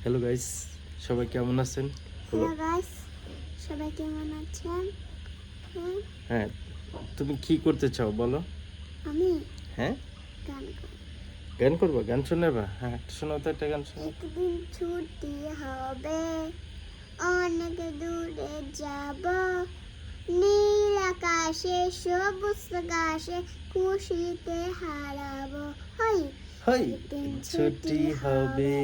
Hello guys, সবাই কেমন আছেন? হ্যালো গাইস, সবাই কেমন আছেন? হ্যাঁ, তুমি কি করতে চাও বলো? আমি হ্যাঁ, গান গাই। গান করবা? গান শোনাবা? হ্যাঁ, একটা শোনাও তো, একটা গান শোনাও। একদিন ছুটি হবে, অনেক দূরে যাব, নীল আকাশে সবুজ ঘাসে খুশিতে হারাবো। হই হই, একদিন ছুটি হবে,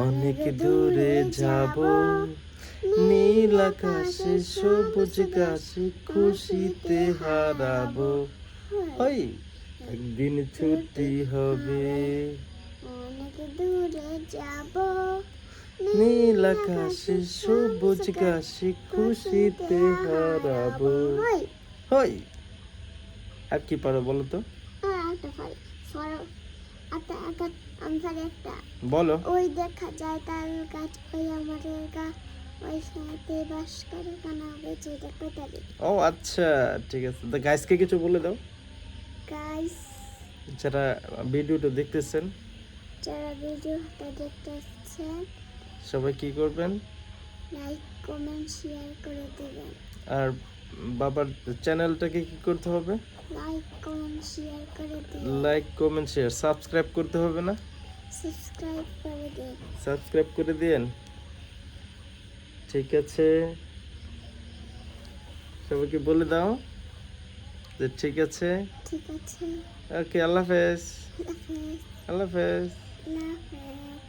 অনেক দূরে যাব, নীল আকাশে সবুজ ঘাসে খুশিতে হারাবো। হই, একদিন ছুটি হবে, অনেক দূরে যাব, নীল আকাশে সবুজ ঘাসে খুশিতে হারাবো। হই হই, আর কি পারো বলো তো? একটা পারি সরো একটা আমি পারি একটা। বলো। ওই দেখা যায় তাল গাছ, ওই আমাদের গা, ওই সাথে বাস করে কানা বেঁচে দেখো তাদের। ও আচ্ছা, ঠিক আছে, তো গাইসকে কিছু বলে দাও, গাইস, যারা ভিডিওটা দেখতেছেন। যারা ভিডিওটা দেখতেছেন, সবাই কি করবেন? লাইক কমেন্ট শেয়ার করে দেবেন। আর বাবার চ্যানেলটাকে কি করতে হবে? লাইক কমেন্ট শেয়ার করে দেবেন। লাইক কমেন্ট শেয়ার সাবস্ক্রাইব করতে হবে না? সাবস্ক্রাইব করে দেন। সাবস্ক্রাইব করে দিয়েন। ঠিক আছে, সবাইকে বলে দাও যে ঠিক আছে। ঠিক আছে, ওকে, আল্লাহ হাফেজ। আল্লাহ হাফেজ। আল্লাহ হাফেজ। আল্লাহ হাফেজ।